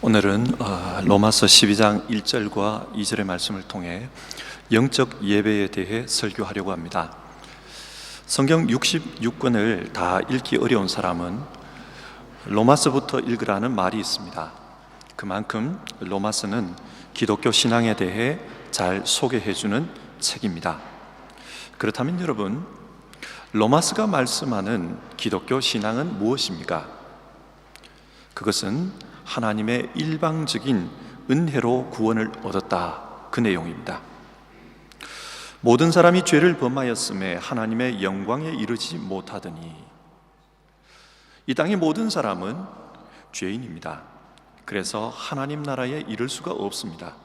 오늘은 로마서 12장 1절과 2절의 말씀을 통해 영적 예배에 대해 설교하려고 합니다. 성경 66권을 다 읽기 어려운 사람은 로마서부터 읽으라는 말이 있습니다. 그만큼 로마서는 기독교 신앙에 대해 잘 소개해주는 책입니다. 그렇다면 여러분, 로마서가 말씀하는 기독교 신앙은 무엇입니까? 그것은 하나님의 일방적인 은혜로 구원을 얻었다, 그 내용입니다. 모든 사람이 죄를 범하였음에 하나님의 영광에 이르지 못하더니, 이 땅의 모든 사람은 죄인입니다. 그래서 하나님 나라에 이를 수가 없습니다.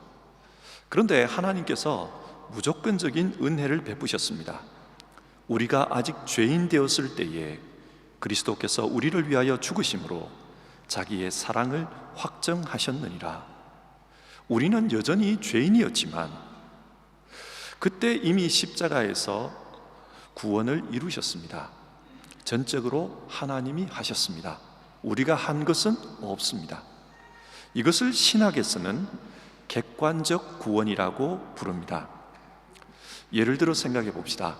그런데 하나님께서 무조건적인 은혜를 베푸셨습니다. 우리가 아직 죄인 되었을 때에 그리스도께서 우리를 위하여 죽으심으로 자기의 사랑을 확정하셨느니라. 우리는 여전히 죄인이었지만 그때 이미 십자가에서 구원을 이루셨습니다. 전적으로 하나님이 하셨습니다. 우리가 한 것은 없습니다. 이것을 신학에서는 객관적 구원이라고 부릅니다. 예를 들어 생각해 봅시다.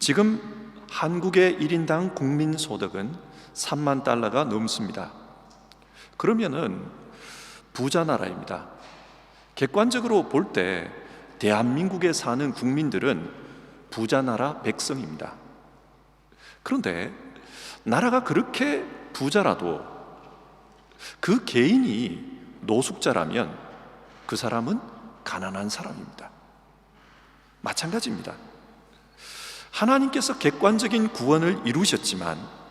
지금 한국의 1인당 국민소득은 3만 달러가 넘습니다. 그러면은 부자 나라입니다. 객관적으로 볼 때 대한민국에 사는 국민들은 부자 나라 백성입니다. 그런데 나라가 그렇게 부자라도 그 개인이 노숙자라면 그 사람은 가난한 사람입니다. 마찬가지입니다. 하나님께서 객관적인 구원을 이루셨지만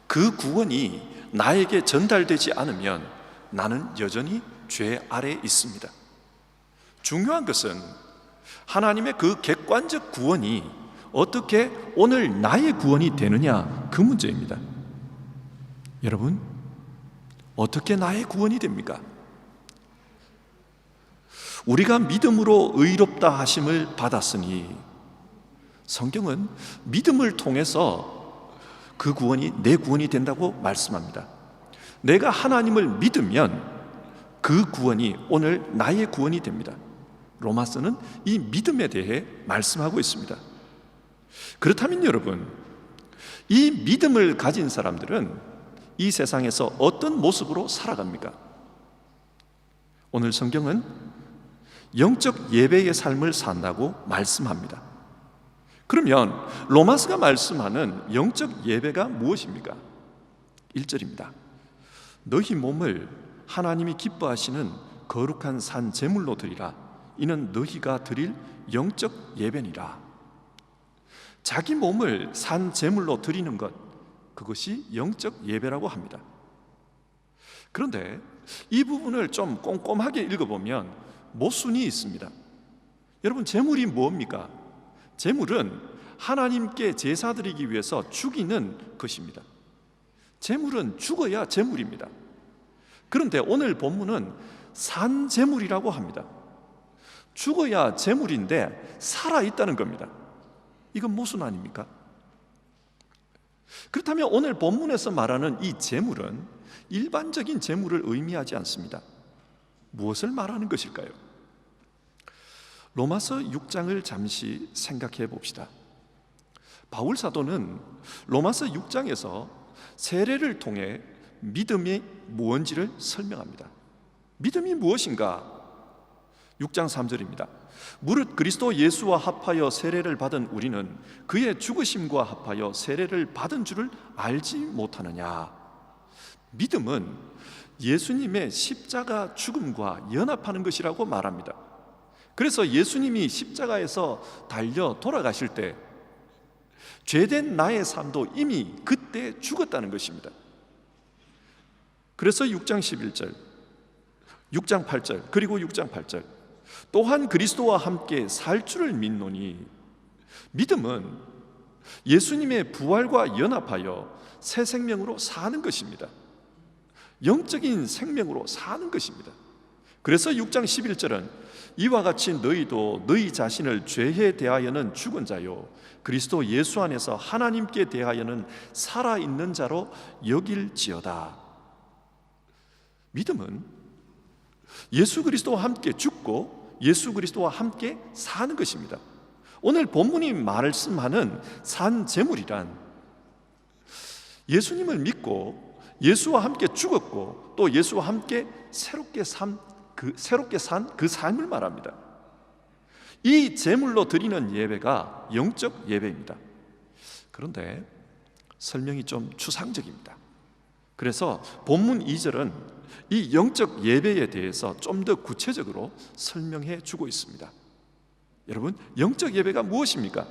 그 구원이 나에게 전달되지 않으면 나는 여전히 죄 아래에 있습니다. 중요한 것은 하나님의 그 객관적 구원이 어떻게 오늘 나의 구원이 되느냐, 그 문제입니다. 여러분, 어떻게 나의 구원이 됩니까? 우리가 믿음으로 의롭다 하심을 받았으니, 성경은 믿음을 통해서 그 구원이 내 구원이 된다고 말씀합니다. 내가 하나님을 믿으면 그 구원이 오늘 나의 구원이 됩니다. 로마서는 이 믿음에 대해 말씀하고 있습니다. 그렇다면 여러분, 이 믿음을 가진 사람들은 이 세상에서 어떤 모습으로 살아갑니까? 오늘 성경은 영적 예배의 삶을 산다고 말씀합니다. 그러면 로마서가 말씀하는 영적 예배가 무엇입니까? 1절입니다. 너희 몸을 하나님이 기뻐하시는 거룩한 산 제물로 드리라. 이는 너희가 드릴 영적 예배니라. 자기 몸을 산 제물로 드리는 것, 그것이 영적 예배라고 합니다. 그런데 이 부분을 좀 꼼꼼하게 읽어보면 모순이 있습니다. 여러분, 제물이 뭡니까? 제물은 하나님께 제사 드리기 위해서 죽이는 것입니다. 제물은 죽어야 제물입니다. 그런데 오늘 본문은 산 제물이라고 합니다. 죽어야 제물인데 살아있다는 겁니다. 이건 모순 아닙니까? 그렇다면 오늘 본문에서 말하는 이 제물은 일반적인 제물을 의미하지 않습니다. 무엇을 말하는 것일까요? 로마서 6장을 잠시 생각해 봅시다. 바울 사도는 로마서 6장에서 세례를 통해 믿음이 무엇인지를 설명합니다. 믿음이 무엇인가? 6장 3절입니다. 무릇 그리스도 예수와 합하여 세례를 받은 우리는 그의 죽으심과 합하여 세례를 받은 줄을 알지 못하느냐. 믿음은 예수님의 십자가 죽음과 연합하는 것이라고 말합니다. 그래서 예수님이 십자가에서 달려 돌아가실 때 죄된 나의 삶도 이미 그때 죽었다는 것입니다. 그래서 6장 11절, 6장 8절, 그리고 6장 8절, 또한 그리스도와 함께 살 줄을 믿노니, 믿음은 예수님의 부활과 연합하여 새 생명으로 사는 것입니다. 영적인 생명으로 사는 것입니다. 그래서 6장 11절은 이와 같이 너희도 너희 자신을 죄에 대하여는 죽은 자요 그리스도 예수 안에서 하나님께 대하여는 살아있는 자로 여길지어다. 믿음은 예수 그리스도와 함께 죽고 예수 그리스도와 함께 사는 것입니다. 오늘 본문이 말씀하는 산 제물이란 예수님을 믿고 예수와 함께 죽었고 또 예수와 함께 새롭게 산 그 삶을 말합니다. 이 제물로 드리는 예배가 영적 예배입니다. 그런데 설명이 좀 추상적입니다. 그래서 본문 2절은 이 영적 예배에 대해서 좀 더 구체적으로 설명해 주고 있습니다. 여러분, 영적 예배가 무엇입니까?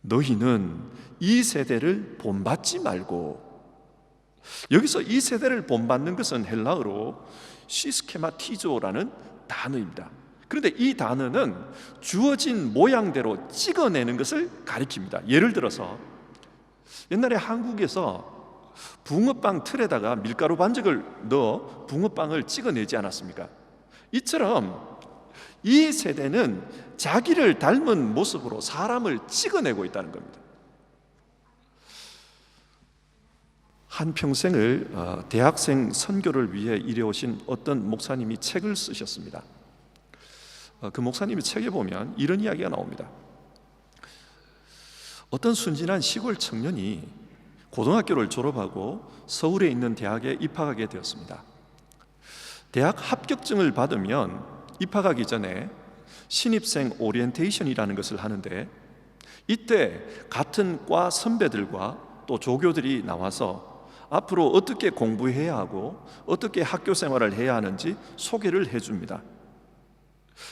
너희는 이 세대를 본받지 말고, 여기서 이 세대를 본받는 것은 헬라어로 시스케마티조라는 단어입니다. 그런데 이 단어는 주어진 모양대로 찍어내는 것을 가리킵니다. 예를 들어서 옛날에 한국에서 붕어빵 틀에다가 밀가루 반죽을 넣어 붕어빵을 찍어내지 않았습니까? 이처럼 이 세대는 자기를 닮은 모습으로 사람을 찍어내고 있다는 겁니다. 한평생을 대학생 선교를 위해 일해오신 어떤 목사님이 책을 쓰셨습니다. 그 목사님의 책에 보면 이런 이야기가 나옵니다. 어떤 순진한 시골 청년이 고등학교를 졸업하고 서울에 있는 대학에 입학하게 되었습니다. 대학 합격증을 받으면 입학하기 전에 신입생 오리엔테이션이라는 것을 하는데, 이때 같은 과 선배들과 또 조교들이 나와서 앞으로 어떻게 공부해야 하고 어떻게 학교 생활을 해야 하는지 소개를 해줍니다.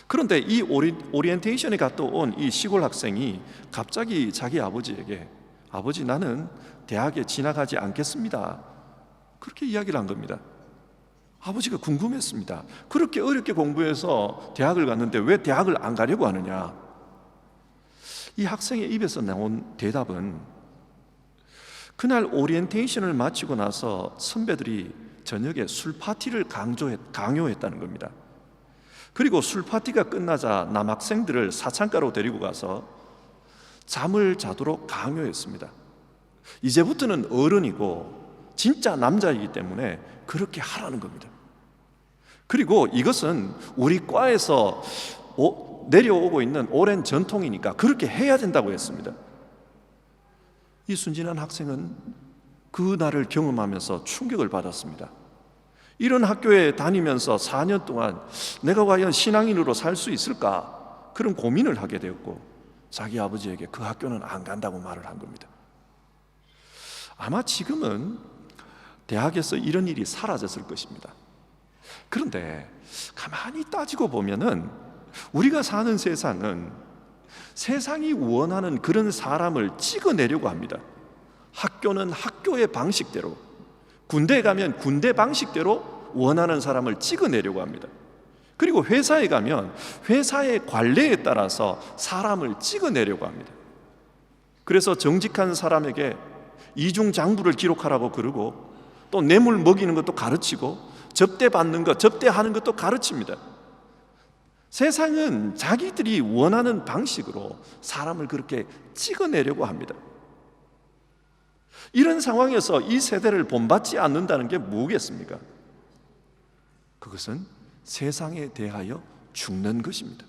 그런데 이 오리엔테이션에 갔다 온 이 시골 학생이 갑자기 자기 아버지에게 아버지, 나는 대학에 진학하지 않겠습니다, 그렇게 이야기를 한 겁니다. 아버지가 궁금했습니다. 그렇게 어렵게 공부해서 대학을 갔는데 왜 대학을 안 가려고 하느냐? 이 학생의 입에서 나온 대답은 그날 오리엔테이션을 마치고 나서 선배들이 저녁에 술 파티를 강요했다는 겁니다. 그리고 술 파티가 끝나자 남학생들을 사창가로 데리고 가서 잠을 자도록 강요했습니다. 이제부터는 어른이고 진짜 남자이기 때문에 그렇게 하라는 겁니다. 그리고 이것은 우리 과에서 내려오고 있는 오랜 전통이니까 그렇게 해야 된다고 했습니다. 이 순진한 학생은 그 날을 경험하면서 충격을 받았습니다. 이런 학교에 다니면서 4년 동안 내가 과연 신앙인으로 살 수 있을까? 그런 고민을 하게 되었고, 자기 아버지에게 그 학교는 안 간다고 말을 한 겁니다. 아마 지금은 대학에서 이런 일이 사라졌을 것입니다. 그런데 가만히 따지고 보면은 우리가 사는 세상은 세상이 원하는 그런 사람을 찍어내려고 합니다. 학교는 학교의 방식대로, 군대에 가면 군대 방식대로 원하는 사람을 찍어내려고 합니다. 그리고 회사에 가면 회사의 관례에 따라서 사람을 찍어내려고 합니다. 그래서 정직한 사람에게 이중장부를 기록하라고 그러고, 또 뇌물 먹이는 것도 가르치고, 접대받는 것, 접대하는 것도 가르칩니다. 세상은 자기들이 원하는 방식으로 사람을 그렇게 찍어내려고 합니다. 이런 상황에서 이 세대를 본받지 않는다는 게 뭐겠습니까? 그것은 세상에 대하여 죽는 것입니다.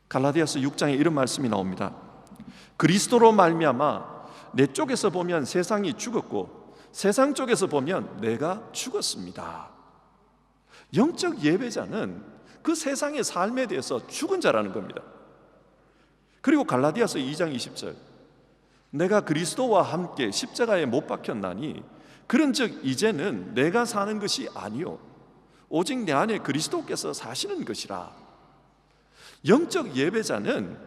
갈라디아서 6장에 이런 말씀이 나옵니다. 그리스도로 말미암아 내 쪽에서 보면 세상이 죽었고 세상 쪽에서 보면 내가 죽었습니다. 영적 예배자는 그 세상의 삶에 대해서 죽은 자라는 겁니다. 그리고 갈라디아서 2장 20절, 내가 그리스도와 함께 십자가에 못 박혔나니 그런즉 이제는 내가 사는 것이 아니요 오직 내 안에 그리스도께서 사시는 것이라. 영적 예배자는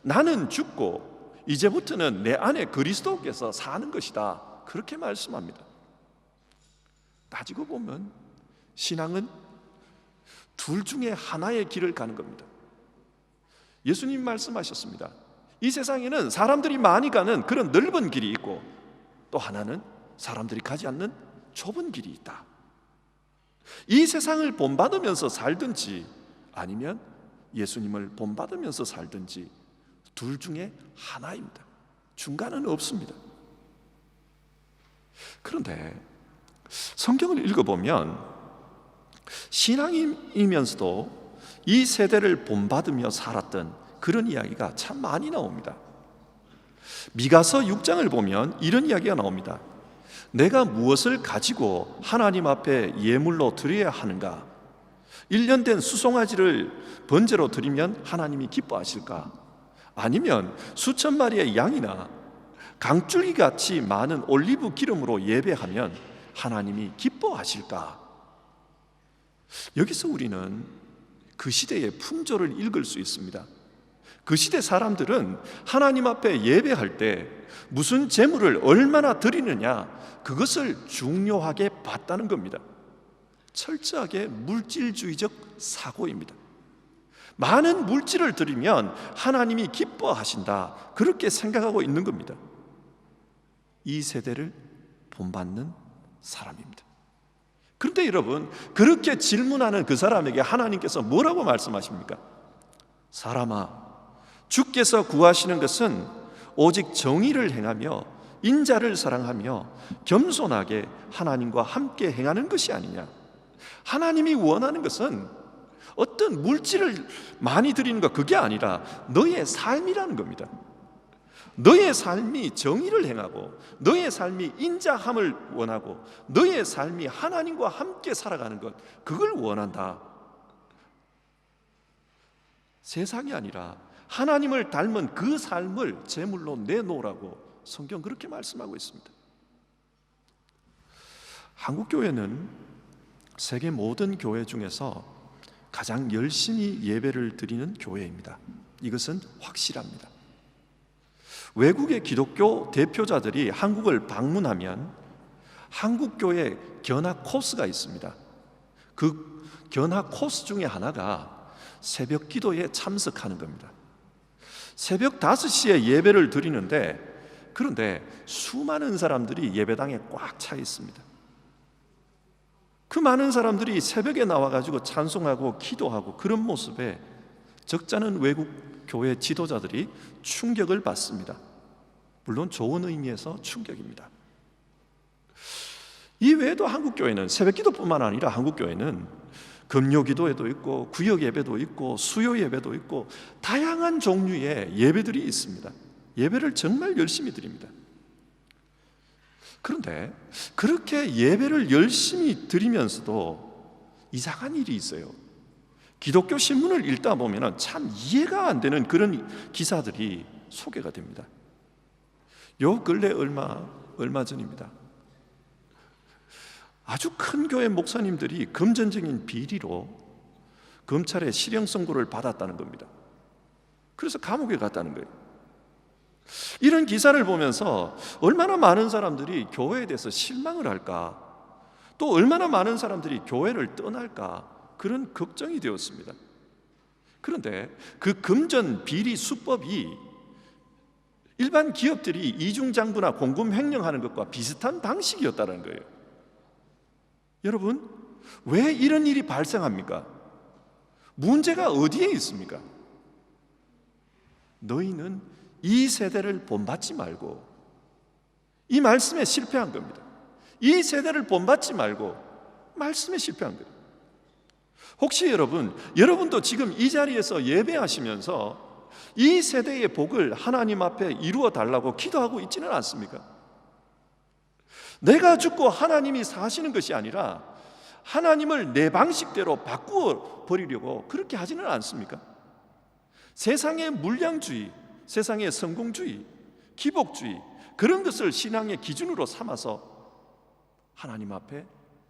나는 죽고 이제부터는 내 안에 그리스도께서 사는 것이다, 그렇게 말씀합니다. 따지고 보면 신앙은 둘 중에 하나의 길을 가는 겁니다. 예수님 말씀하셨습니다. 이 세상에는 사람들이 많이 가는 그런 넓은 길이 있고, 또 하나는 사람들이 가지 않는 좁은 길이 있다. 이 세상을 본받으면서 살든지 아니면 예수님을 본받으면서 살든지 둘 중에 하나입니다. 중간은 없습니다. 그런데 성경을 읽어보면 신앙이면서도 이 세대를 본받으며 살았던 그런 이야기가 참 많이 나옵니다. 미가서 6장을 보면 이런 이야기가 나옵니다. 내가 무엇을 가지고 하나님 앞에 예물로 드려야 하는가? 1년 된 수송아지를 번제로 드리면 하나님이 기뻐하실까? 아니면 수천 마리의 양이나 강줄기같이 많은 올리브 기름으로 예배하면 하나님이 기뻐하실까? 여기서 우리는 그 시대의 풍조를 읽을 수 있습니다. 그 시대 사람들은 하나님 앞에 예배할 때 무슨 제물을 얼마나 드리느냐, 그것을 중요하게 봤다는 겁니다. 철저하게 물질주의적 사고입니다. 많은 물질을 드리면 하나님이 기뻐하신다, 그렇게 생각하고 있는 겁니다. 이 세대를 본받는 사람입니다. 그런데 여러분, 그렇게 질문하는 그 사람에게 하나님께서 뭐라고 말씀하십니까? 사람아, 주께서 구하시는 것은 오직 정의를 행하며 인자를 사랑하며 겸손하게 하나님과 함께 행하는 것이 아니냐. 하나님이 원하는 것은 어떤 물질을 많이 드리는 것, 그게 아니라 너의 삶이라는 겁니다. 너의 삶이 정의를 행하고 너의 삶이 인자함을 원하고 너의 삶이 하나님과 함께 살아가는 것, 그걸 원한다. 세상이 아니라 하나님을 닮은 그 삶을 제물로 내놓으라고 성경 그렇게 말씀하고 있습니다. 한국교회는 세계 모든 교회 중에서 가장 열심히 예배를 드리는 교회입니다. 이것은 확실합니다. 외국의 기독교 대표자들이 한국을 방문하면 한국교회 견학 코스가 있습니다. 그 견학 코스 중에 하나가 새벽 기도에 참석하는 겁니다. 새벽 5시에 예배를 드리는데, 그런데 수많은 사람들이 예배당에 꽉 차 있습니다. 그 많은 사람들이 새벽에 나와가지고 찬송하고 기도하고 그런 모습에 적잖은 외국 교회 지도자들이 충격을 받습니다. 물론 좋은 의미에서 충격입니다. 이 외에도 한국교회는 새벽 기도뿐만 아니라 한국교회는 금요 기도회도 있고 구역 예배도 있고 수요 예배도 있고 다양한 종류의 예배들이 있습니다. 예배를 정말 열심히 드립니다. 그런데 그렇게 예배를 열심히 드리면서도 이상한 일이 있어요. 기독교 신문을 읽다 보면 참 이해가 안 되는 그런 기사들이 소개가 됩니다. 요 근래 얼마 전입니다. 아주 큰 교회 목사님들이 금전적인 비리로 검찰의 실형 선고를 받았다는 겁니다. 그래서 감옥에 갔다는 거예요. 이런 기사를 보면서 얼마나 많은 사람들이 교회에 대해서 실망을 할까, 또 얼마나 많은 사람들이 교회를 떠날까, 그런 걱정이 되었습니다. 그런데 그 금전 비리 수법이 일반 기업들이 이중장부나 공금 횡령하는 것과 비슷한 방식이었다는 거예요. 여러분, 왜 이런 일이 발생합니까? 문제가 어디에 있습니까? 너희는 이 세대를 본받지 말고, 이 말씀에 실패한 겁니다. 이 세대를 본받지 말고 말씀에 실패한 거예요. 혹시 여러분도 지금 이 자리에서 예배하시면서 이 세대의 복을 하나님 앞에 이루어 달라고 기도하고 있지는 않습니까? 내가 죽고 하나님이 사시는 것이 아니라 하나님을 내 방식대로 바꾸어 버리려고 그렇게 하지는 않습니까? 세상의 물량주의, 세상의 성공주의, 기복주의, 그런 것을 신앙의 기준으로 삼아서 하나님 앞에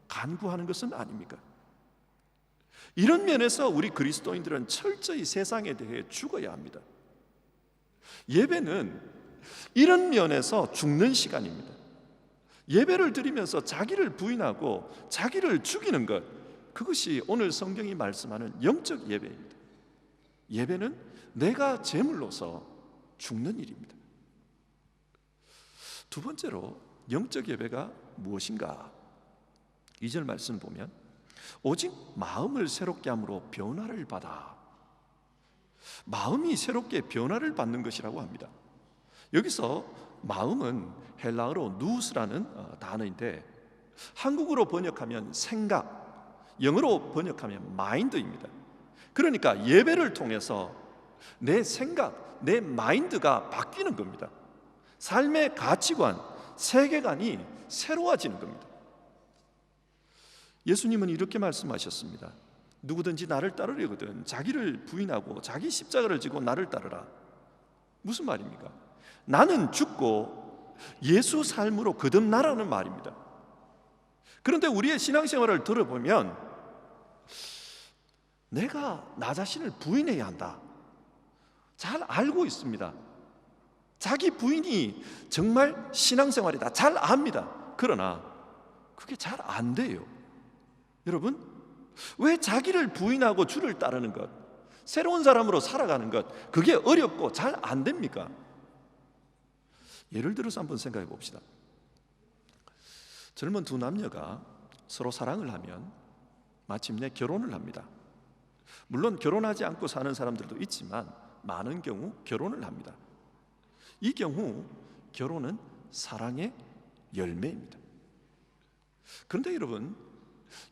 간구하는 것은 아닙니까? 이런 면에서 우리 그리스도인들은 철저히 세상에 대해 죽어야 합니다. 예배는 이런 면에서 죽는 시간입니다. 예배를 드리면서 자기를 부인하고 자기를 죽이는 것, 그것이 오늘 성경이 말씀하는 영적 예배입니다. 예배는 내가 제물로서 죽는 일입니다. 두 번째로 영적 예배가 무엇인가? 2절 말씀 보면 오직 마음을 새롭게 함으로 변화를 받아. 마음이 새롭게 변화를 받는 것이라고 합니다. 여기서 마음은 헬라어로 누스라는 단어인데, 한국어로 번역하면 생각, 영어로 번역하면 마인드입니다. 그러니까 예배를 통해서 내 생각, 내 마인드가 바뀌는 겁니다. 삶의 가치관, 세계관이 새로워지는 겁니다. 예수님은 이렇게 말씀하셨습니다. 누구든지 나를 따르려거든 자기를 부인하고 자기 십자가를 지고 나를 따르라. 무슨 말입니까? 나는 죽고 예수 삶으로 거듭나라는 말입니다. 그런데 우리의 신앙생활을 들어보면 내가 나 자신을 부인해야 한다. 잘 알고 있습니다. 자기 부인이 정말 신앙생활이다. 잘 압니다. 그러나 그게 잘 안 돼요. 여러분, 왜 자기를 부인하고 주를 따르는 것, 새로운 사람으로 살아가는 것, 그게 어렵고 잘 안 됩니까? 예를 들어서 한번 생각해 봅시다. 젊은 두 남녀가 서로 사랑을 하면 마침내 결혼을 합니다. 물론 결혼하지 않고 사는 사람들도 있지만 많은 경우 결혼을 합니다. 이 경우 결혼은 사랑의 열매입니다. 그런데 여러분,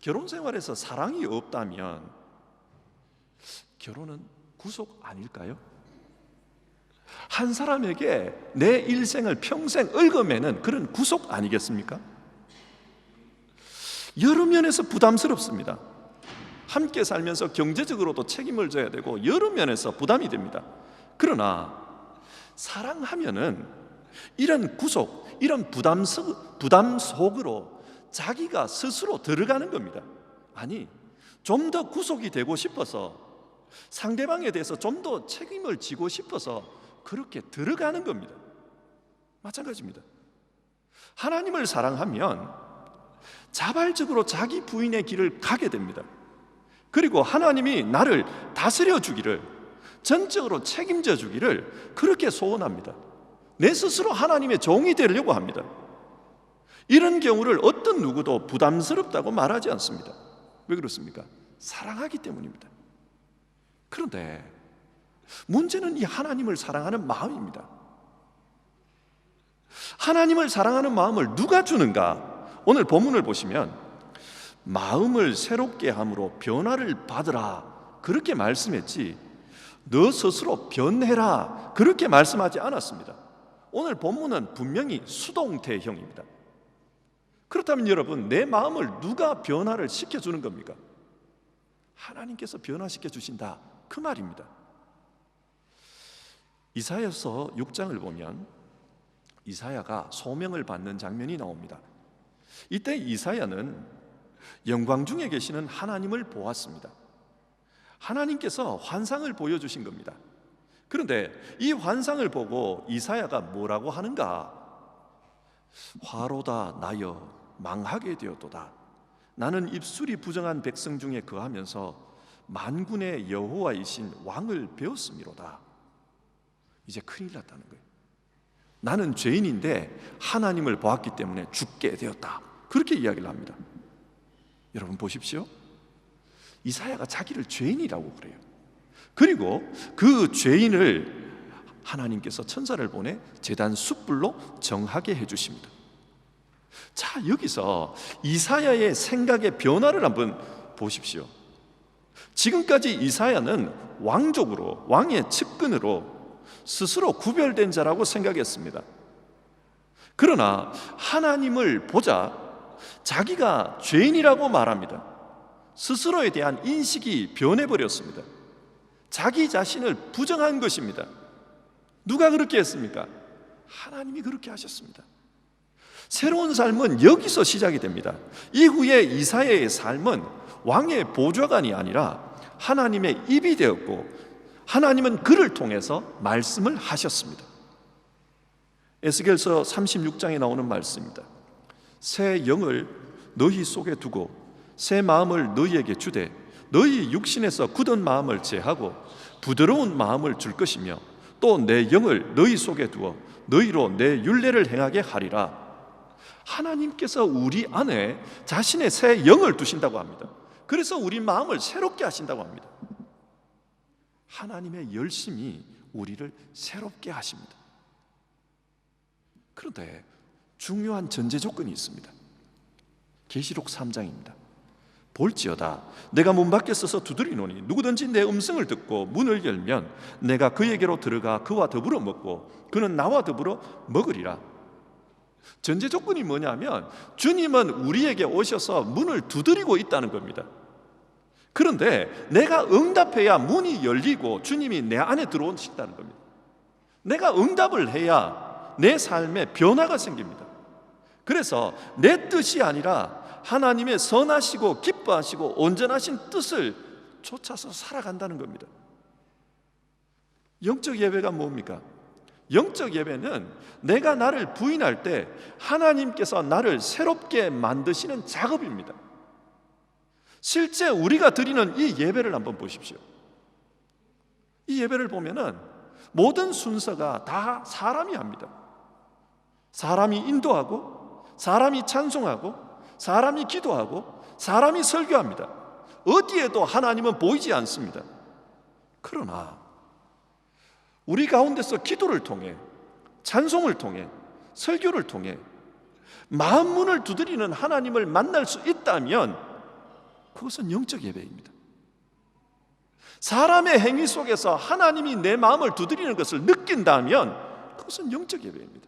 결혼 생활에서 사랑이 없다면 결혼은 구속 아닐까요? 한 사람에게 내 일생을 평생 얽어매는 그런 구속 아니겠습니까? 여러 면에서 부담스럽습니다. 함께 살면서 경제적으로도 책임을 져야 되고 여러 면에서 부담이 됩니다. 그러나 사랑하면은 이런 구속, 이런 부담 속으로 자기가 스스로 들어가는 겁니다. 아니, 좀 더 구속이 되고 싶어서 상대방에 대해서 좀 더 책임을 지고 싶어서 그렇게 들어가는 겁니다. 마찬가지입니다. 하나님을 사랑하면 자발적으로 자기 부인의 길을 가게 됩니다. 그리고 하나님이 나를 다스려 주기를, 전적으로 책임져 주기를 그렇게 소원합니다. 내 스스로 하나님의 종이 되려고 합니다. 이런 경우를 어떤 누구도 부담스럽다고 말하지 않습니다. 왜 그렇습니까? 사랑하기 때문입니다. 그런데 문제는 이 하나님을 사랑하는 마음입니다. 하나님을 사랑하는 마음을 누가 주는가? 오늘 본문을 보시면 마음을 새롭게 함으로 변화를 받으라 그렇게 말씀했지 너 스스로 변해라 그렇게 말씀하지 않았습니다. 오늘 본문은 분명히 수동태형입니다. 그렇다면 여러분, 내 마음을 누가 변화를 시켜주는 겁니까? 하나님께서 변화시켜 주신다 그 말입니다. 이사야서 6장을 보면 이사야가 소명을 받는 장면이 나옵니다. 이때 이사야는 영광 중에 계시는 하나님을 보았습니다. 하나님께서 환상을 보여주신 겁니다. 그런데 이 환상을 보고 이사야가 뭐라고 하는가? 화로다 나여 망하게 되었도다. 나는 입술이 부정한 백성 중에 거하면서 만군의 여호와이신 왕을 배웠음이로다. 이제 큰일 났다는 거예요. 나는 죄인인데 하나님을 보았기 때문에 죽게 되었다. 그렇게 이야기를 합니다. 여러분 보십시오. 이사야가 자기를 죄인이라고 그래요. 그리고 그 죄인을 하나님께서 천사를 보내 제단 숯불로 정하게 해주십니다. 자, 여기서 이사야의 생각의 변화를 한번 보십시오. 지금까지 이사야는 왕족으로, 왕의 측근으로 스스로 구별된 자라고 생각했습니다. 그러나 하나님을 보자 자기가 죄인이라고 말합니다. 스스로에 대한 인식이 변해버렸습니다. 자기 자신을 부정한 것입니다. 누가 그렇게 했습니까? 하나님이 그렇게 하셨습니다. 새로운 삶은 여기서 시작이 됩니다. 이후에 이사야의 삶은 왕의 보좌관이 아니라 하나님의 입이 되었고 하나님은 그를 통해서 말씀을 하셨습니다. 에스겔서 36장에 나오는 말씀입니다. 새 영을 너희 속에 두고 새 마음을 너희에게 주되 너희 육신에서 굳은 마음을 제하고 부드러운 마음을 줄 것이며 또 내 영을 너희 속에 두어 너희로 내 율례를 행하게 하리라. 하나님께서 우리 안에 자신의 새 영을 두신다고 합니다. 그래서 우리 마음을 새롭게 하신다고 합니다. 하나님의 열심이 우리를 새롭게 하십니다. 그런데 중요한 전제 조건이 있습니다. 계시록 3장입니다. 볼지어다 내가 문 밖에 서서 두드리노니 누구든지 내 음성을 듣고 문을 열면 내가 그에게로 들어가 그와 더불어 먹고 그는 나와 더불어 먹으리라. 전제 조건이 뭐냐면 주님은 우리에게 오셔서 문을 두드리고 있다는 겁니다. 그런데 내가 응답해야 문이 열리고 주님이 내 안에 들어오신다는 겁니다. 내가 응답을 해야 내 삶에 변화가 생깁니다. 그래서 내 뜻이 아니라 하나님의 선하시고 기뻐하시고 온전하신 뜻을 쫓아서 살아간다는 겁니다. 영적 예배가 뭡니까? 영적 예배는 내가 나를 부인할 때 하나님께서 나를 새롭게 만드시는 작업입니다. 실제 우리가 드리는 이 예배를 한번 보십시오. 이 예배를 보면은 모든 순서가 다 사람이 합니다. 사람이 인도하고, 사람이 찬송하고, 사람이 기도하고, 사람이 설교합니다. 어디에도 하나님은 보이지 않습니다. 그러나 우리 가운데서 기도를 통해, 찬송을 통해, 설교를 통해 마음 문을 두드리는 하나님을 만날 수 있다면 그것은 영적 예배입니다. 사람의 행위 속에서 하나님이 내 마음을 두드리는 것을 느낀다면 그것은 영적 예배입니다.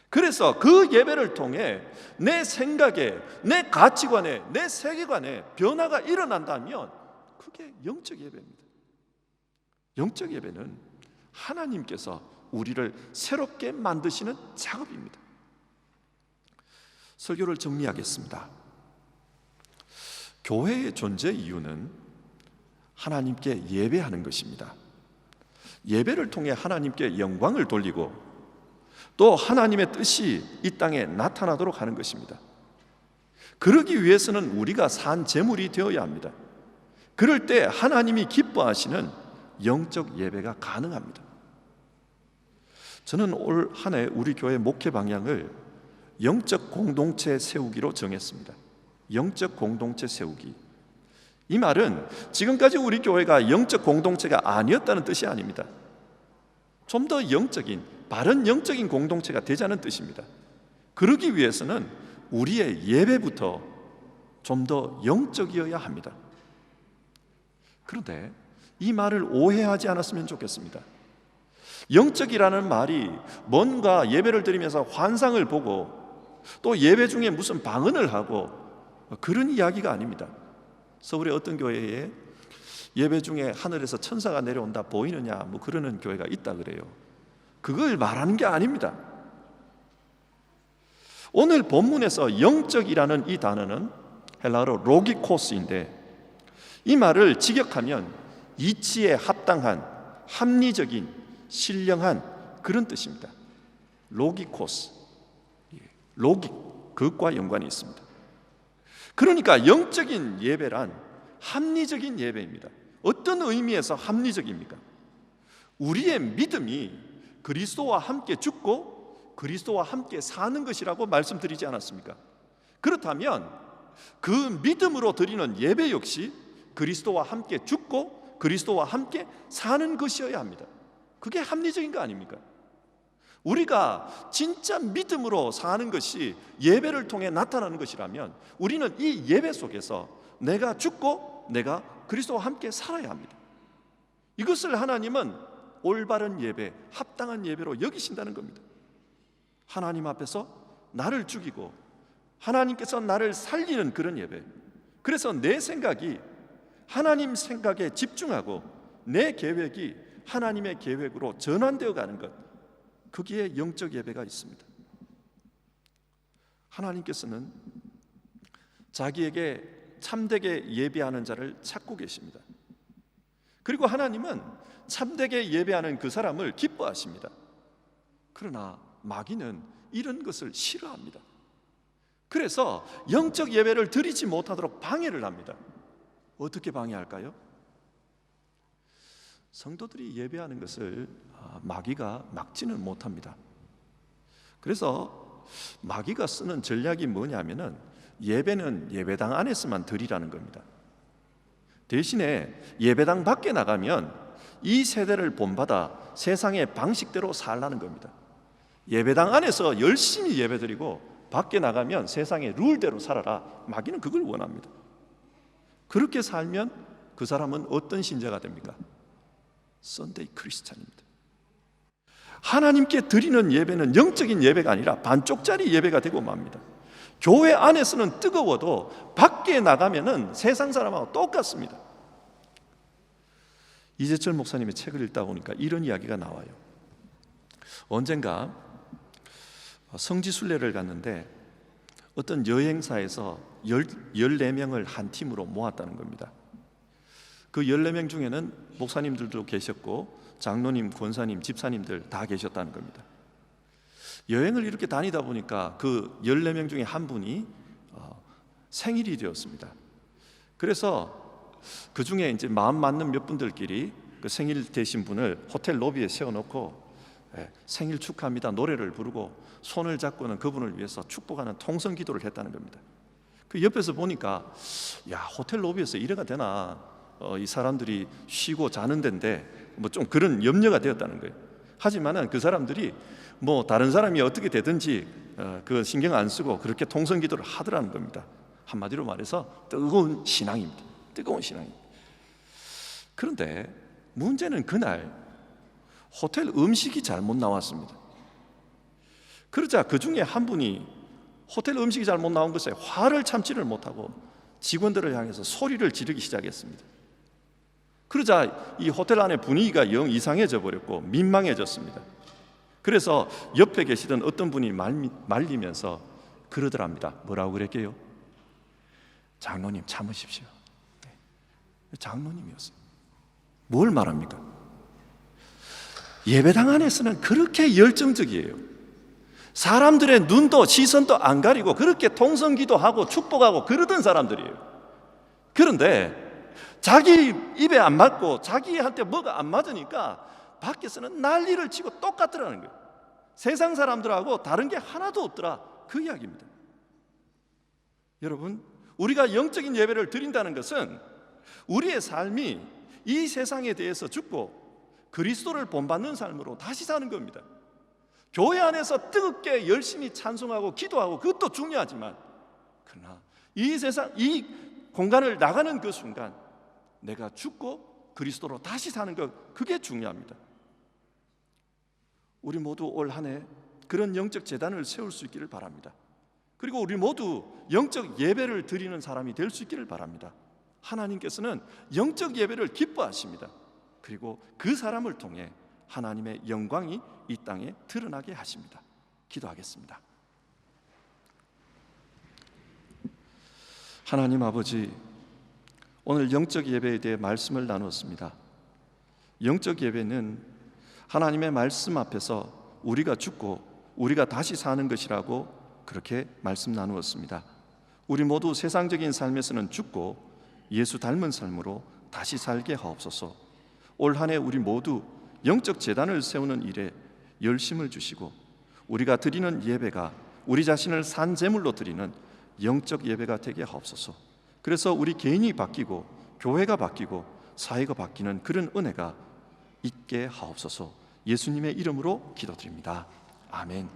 그래서 그 예배를 통해 내 생각에, 내 가치관에, 내 세계관에 변화가 일어난다면 그게 영적 예배입니다. 영적 예배는 하나님께서 우리를 새롭게 만드시는 작업입니다. 설교를 정리하겠습니다. 교회의 존재 이유는 하나님께 예배하는 것입니다. 예배를 통해 하나님께 영광을 돌리고 또 하나님의 뜻이 이 땅에 나타나도록 하는 것입니다. 그러기 위해서는 우리가 산 제물이 되어야 합니다. 그럴 때 하나님이 기뻐하시는 영적 예배가 가능합니다. 저는 올 한 해 우리 교회 목회 방향을 영적 공동체 세우기로 정했습니다. 영적 공동체 세우기. 이 말은 지금까지 우리 교회가 영적 공동체가 아니었다는 뜻이 아닙니다. 좀 더 영적인, 바른 영적인 공동체가 되자는 뜻입니다. 그러기 위해서는 우리의 예배부터 좀 더 영적이어야 합니다. 그런데 이 말을 오해하지 않았으면 좋겠습니다. 영적이라는 말이 뭔가 예배를 드리면서 환상을 보고 또 예배 중에 무슨 방언을 하고 그런 이야기가 아닙니다. 서울의 어떤 교회에 예배 중에 하늘에서 천사가 내려온다 보이느냐 뭐 그러는 교회가 있다 그래요. 그걸 말하는 게 아닙니다. 오늘 본문에서 영적이라는 이 단어는 헬라어로 로기코스인데 이 말을 직역하면 이치에 합당한, 합리적인, 신령한 그런 뜻입니다. 로기코스, 로기, 그것과 연관이 있습니다. 그러니까 영적인 예배란 합리적인 예배입니다. 어떤 의미에서 합리적입니까? 우리의 믿음이 그리스도와 함께 죽고 그리스도와 함께 사는 것이라고 말씀드리지 않았습니까? 그렇다면 그 믿음으로 드리는 예배 역시 그리스도와 함께 죽고 그리스도와 함께 사는 것이어야 합니다. 그게 합리적인 거 아닙니까? 우리가 진짜 믿음으로 사는 것이 예배를 통해 나타나는 것이라면 우리는 이 예배 속에서 내가 죽고 내가 그리스도와 함께 살아야 합니다. 이것을 하나님은 올바른 예배, 합당한 예배로 여기신다는 겁니다. 하나님 앞에서 나를 죽이고 하나님께서 나를 살리는 그런 예배. 그래서 내 생각이 하나님 생각에 집중하고 내 계획이 하나님의 계획으로 전환되어 가는 것, 거기에 영적 예배가 있습니다. 하나님께서는 자기에게 참되게 예배하는 자를 찾고 계십니다. 그리고 하나님은 참되게 예배하는 그 사람을 기뻐하십니다. 그러나 마귀는 이런 것을 싫어합니다. 그래서 영적 예배를 드리지 못하도록 방해를 합니다. 어떻게 방해할까요? 성도들이 예배하는 것을 마귀가 막지는 못합니다. 그래서 마귀가 쓰는 전략이 뭐냐면은 예배는 예배당 안에서만 드리라는 겁니다. 대신에 예배당 밖에 나가면 이 세대를 본받아 세상의 방식대로 살라는 겁니다. 예배당 안에서 열심히 예배드리고 밖에 나가면 세상의 룰대로 살아라. 마귀는 그걸 원합니다. 그렇게 살면 그 사람은 어떤 신자가 됩니까? 선데이 크리스찬입니다. 하나님께 드리는 예배는 영적인 예배가 아니라 반쪽짜리 예배가 되고 맙니다. 교회 안에서는 뜨거워도 밖에 나가면은 세상 사람하고 똑같습니다. 이재철 목사님의 책을 읽다 보니까 이런 이야기가 나와요. 언젠가 성지순례를 갔는데 어떤 여행사에서 14명을 한 팀으로 모았다는 겁니다. 그 14명 중에는 목사님들도 계셨고 장로님, 권사님, 집사님들 다 계셨다는 겁니다. 여행을 이렇게 다니다 보니까 그 14명 중에 한 분이 생일이 되었습니다. 그래서 그 중에 이제 마음 맞는 몇 분들끼리 그 생일 되신 분을 호텔 로비에 세워놓고 생일 축하합니다 노래를 부르고 손을 잡고는 그분을 위해서 축복하는 통성 기도를 했다는 겁니다. 그 옆에서 보니까 야, 호텔 로비에서 이래가 되나, 이 사람들이 쉬고 자는 데인데 뭐 좀 그런 염려가 되었다는 거예요. 하지만은 그 사람들이 뭐 다른 사람이 어떻게 되든지 그 신경 안 쓰고 그렇게 통성 기도를 하더라는 겁니다. 한마디로 말해서 뜨거운 신앙입니다. 뜨거운 신앙입니다. 그런데 문제는 그날 호텔 음식이 잘못 나왔습니다. 그러자 그 중에 한 분이 호텔 음식이 잘못 나온 것에 화를 참지를 못하고 직원들을 향해서 소리를 지르기 시작했습니다. 그러자 이 호텔 안의 분위기가 영 이상해져 버렸고 민망해졌습니다. 그래서 옆에 계시던 어떤 분이 말리면서 그러더랍니다. 뭐라고 그랬게요? 장로님 참으십시오. 장로님이었어요. 뭘 말합니까? 예배당 안에서는 그렇게 열정적이에요. 사람들의 눈도 시선도 안 가리고 그렇게 통성기도하고 축복하고 그러던 사람들이에요. 그런데 자기 입에 안 맞고 자기한테 뭐가 안 맞으니까 밖에서는 난리를 치고 똑같더라는 거예요. 세상 사람들하고 다른 게 하나도 없더라, 그 이야기입니다. 여러분, 우리가 영적인 예배를 드린다는 것은 우리의 삶이 이 세상에 대해서 죽고 그리스도를 본받는 삶으로 다시 사는 겁니다. 교회 안에서 뜨겁게 열심히 찬송하고 기도하고 그것도 중요하지만, 그러나 이 세상, 이 공간을 나가는 그 순간 내가 죽고 그리스도로 다시 사는 것, 그게 중요합니다. 우리 모두 올 한 해 그런 영적 재단을 세울 수 있기를 바랍니다. 그리고 우리 모두 영적 예배를 드리는 사람이 될 수 있기를 바랍니다. 하나님께서는 영적 예배를 기뻐하십니다. 그리고 그 사람을 통해 하나님의 영광이 이 땅에 드러나게 하십니다. 기도하겠습니다. 하나님 아버지, 오늘 영적 예배에 대해 말씀을 나누었습니다. 영적 예배는 하나님의 말씀 앞에서 우리가 죽고 우리가 다시 사는 것이라고 그렇게 말씀 나누었습니다. 우리 모두 세상적인 삶에서는 죽고 예수 닮은 삶으로 다시 살게 하옵소서. 올 한 해 우리 모두 영적 재단을 세우는 일에 열심을 주시고 우리가 드리는 예배가 우리 자신을 산 제물로 드리는 영적 예배가 되게 하옵소서. 그래서 우리 개인이 바뀌고 교회가 바뀌고 사회가 바뀌는 그런 은혜가 있게 하옵소서. 예수님의 이름으로 기도드립니다. 아멘.